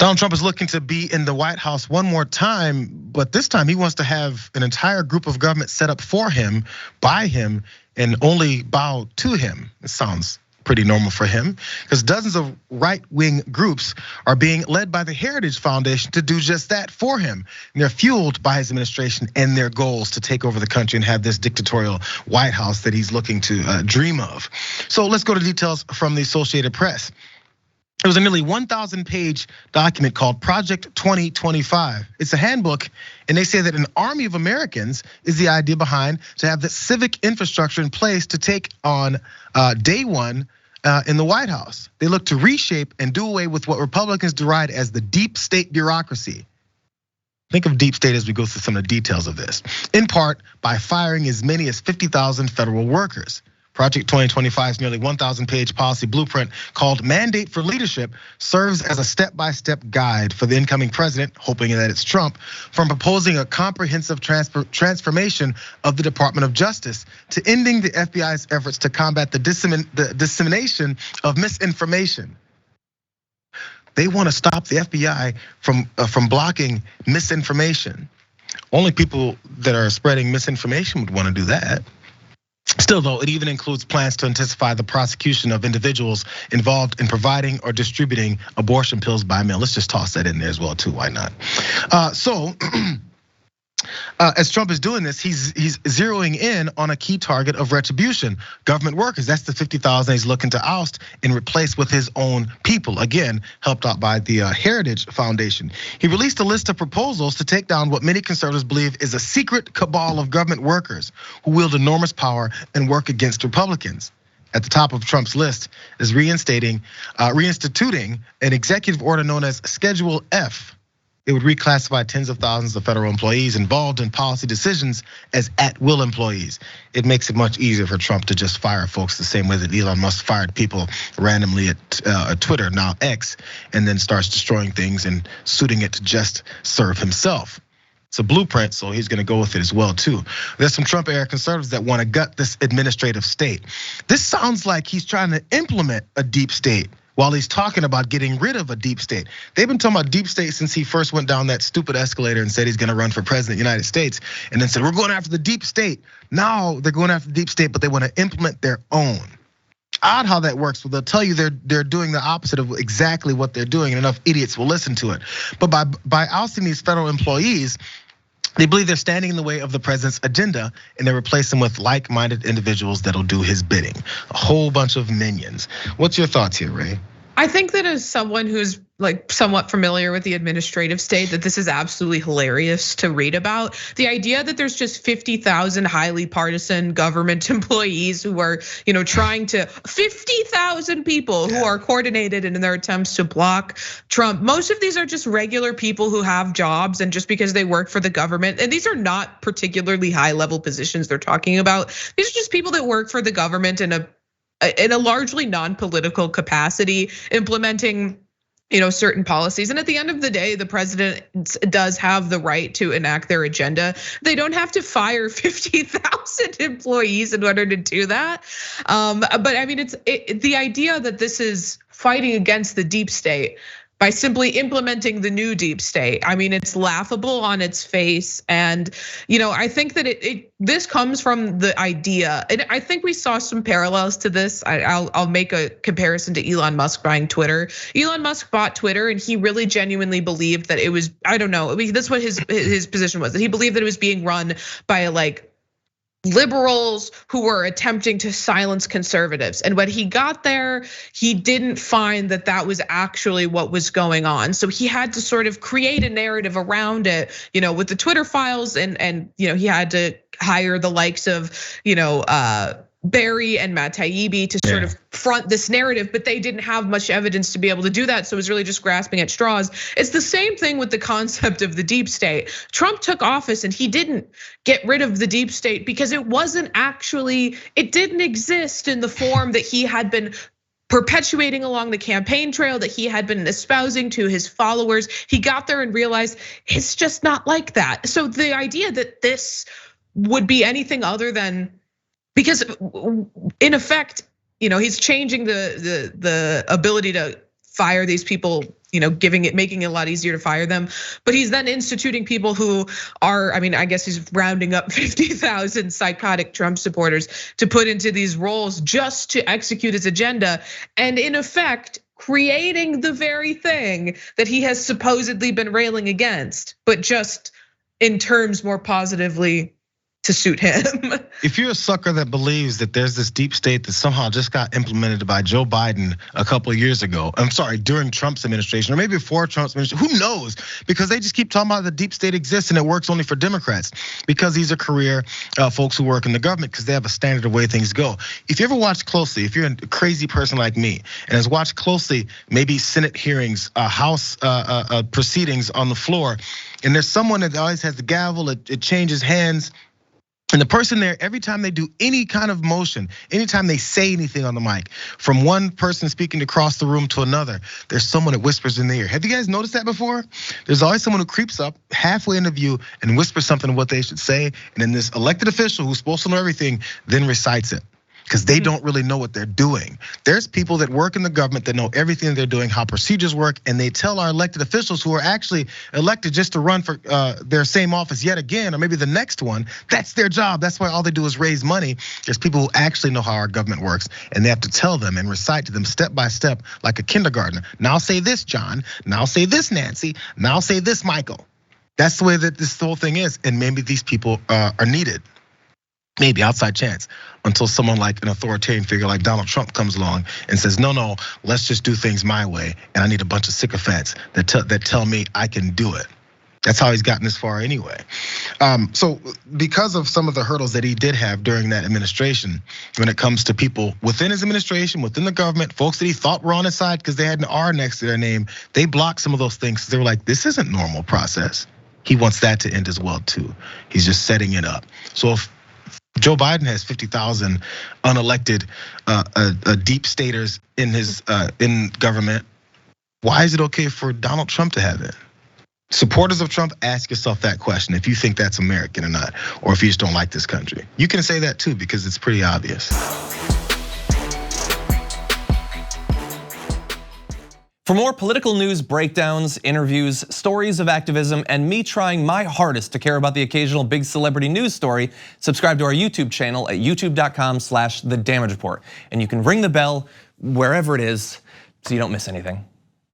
Donald Trump is looking to be in the White House one more time, but this time he wants to have an entire group of government set up for him, by him, and only bow to him. It sounds pretty normal for him, because dozens of right-wing groups are being led by the Heritage Foundation to do just that for him. And they're fueled by his administration and their goals to take over the country and have this dictatorial White House that he's looking to dream of. So let's go to details from the Associated Press. It was a nearly 1,000-page document called Project 2025. It's a handbook, and they say that an army of Americans is the idea behind to have the civic infrastructure in place to take on day one in the White House. They look to reshape and do away with what Republicans deride as the deep state bureaucracy. Think of deep state as we go through some of the details of this. In part by firing as many as 50,000 federal workers. Project 2025's nearly 1,000-page policy blueprint called Mandate for Leadership serves as a step-by-step guide for the incoming president, hoping that it's Trump, from proposing a comprehensive transformation of the Department of Justice to ending the FBI's efforts to combat the dissemination of misinformation. They want to stop the FBI from blocking misinformation. Only people that are spreading misinformation would want to do that. Still, though, it even includes plans to intensify the prosecution of individuals involved in providing or distributing abortion pills by mail. Let's just toss that in there as well, too. Why not? As Trump is doing this, he's zeroing in on a key target of retribution, government workers. That's the 50,000 he's looking to oust and replace with his own people. Again, helped out by the Heritage Foundation. He released a list of proposals to take down what many conservatives believe is a secret cabal of government workers who wield enormous power and work against Republicans. At the top of Trump's list is reinstituting an executive order known as Schedule F. It would reclassify tens of thousands of federal employees involved in policy decisions as at-will employees. It makes it much easier for Trump to just fire folks the same way that Elon Musk fired people randomly at Twitter, now X, and then starts destroying things and suiting it to just serve himself. It's a blueprint, so he's gonna go with it as well too. There's some Trump-era conservatives that wanna gut this administrative state. This sounds like he's trying to implement a deep state while he's talking about getting rid of a deep state. They've been talking about deep state since he first went down that stupid escalator and said he's gonna run for president of the United States, and then said, we're going after the deep state. Now they're going after the deep state, but they wanna implement their own. Odd how that works. Well, they'll tell you they're doing the opposite of exactly what they're doing, and enough idiots will listen to it. But by ousting these federal employees, they believe they're standing in the way of the president's agenda, and they replace him with like-minded individuals that'll do his bidding. A whole bunch of minions. What's your thoughts here, Ray? I think that as someone who's like somewhat familiar with the administrative state, that this is absolutely hilarious to read about. The idea that there's just 50,000 highly partisan government employees who are, trying to 50,000 people who are coordinated in their attempts to block Trump. Most of these are just regular people who have jobs, and just because they work for the government, and these are not particularly high level positions they're talking about. These are just people that work for the government in a largely non-political capacity, implementing certain policies. And at the end of the day, the president does have the right to enact their agenda. They don't have to fire 50,000 employees in order to do that. But I mean, it's the idea that this is fighting against the deep state by simply implementing the new deep state. I mean, it's laughable on its face. And I think that this comes from the idea, and I think we saw some parallels to this. I'll make a comparison to Elon Musk buying Twitter. Elon Musk bought Twitter, and he really genuinely believed that it was, I don't know, that's what his position was, that he believed that it was being run by liberals who were attempting to silence conservatives. And when he got there, he didn't find that that was actually what was going on. So he had to sort of create a narrative around it, with the Twitter files, and he had to hire the likes of, Barry and Matt Taibbi to sort of front this narrative, but they didn't have much evidence to be able to do that. So it was really just grasping at straws. It's the same thing with the concept of the deep state. Trump took office and he didn't get rid of the deep state because it didn't exist in the form that he had been perpetuating along the campaign trail, that he had been espousing to his followers. He got there and realized it's just not like that. So the idea that this would be anything other than, because in effect, he's changing the ability to fire these people making it a lot easier to fire them. But he's then instituting people who are, I guess he's rounding up 50,000 psychotic Trump supporters to put into these roles just to execute his agenda. And in effect, creating the very thing that he has supposedly been railing against, but just in terms more positively to suit him. If you're a sucker that believes that there's this deep state that somehow just got implemented by Joe Biden a couple of years ago, during Trump's administration, or maybe before Trump's administration, who knows? Because they just keep talking about the deep state exists and it works only for Democrats, because these are career folks who work in the government because they have a standard of way things go. If you ever watch closely, if you're a crazy person like me and has watched closely, maybe Senate hearings, House proceedings on the floor, and there's someone that always has the gavel, it changes hands. And the person there, every time they do any kind of motion, anytime they say anything on the mic, from one person speaking across the room to another, there's someone that whispers in the ear. Have you guys noticed that before? There's always someone who creeps up halfway in the view and whispers something of what they should say. And then this elected official who's supposed to know everything then recites it, because they don't really know what they're doing. There's people that work in the government that know everything they're doing, how procedures work, and they tell our elected officials who are actually elected just to run for their same office yet again, or maybe the next one, that's their job. That's why all they do is raise money. There's people who actually know how our government works, and they have to tell them and recite to them step by step like a kindergartner. Now say this, John. Now say this, Nancy. Now say this, Michael. That's the way that this whole thing is, and maybe these people are needed. Maybe outside chance, until someone like an authoritarian figure like Donald Trump comes along and says, no, let's just do things my way, and I need a bunch of sycophants that tell me I can do it. That's how he's gotten this far anyway. So because of some of the hurdles that he did have during that administration, when it comes to people within his administration, within the government, folks that he thought were on his side because they had an R next to their name, they blocked some of those things. They were like, this isn't normal process. He wants that to end as well too. He's just setting it up. So if Joe Biden has 50,000 unelected deep staters in his in government, why is it okay for Donald Trump to have it? Supporters of Trump, ask yourself that question if you think that's American or not, or if you just don't like this country. You can say that too, because it's pretty obvious. For more political news breakdowns, interviews, stories of activism, and me trying my hardest to care about the occasional big celebrity news story, subscribe to our YouTube channel at youtube.com/The Damage Report. And you can ring the bell wherever it is so you don't miss anything.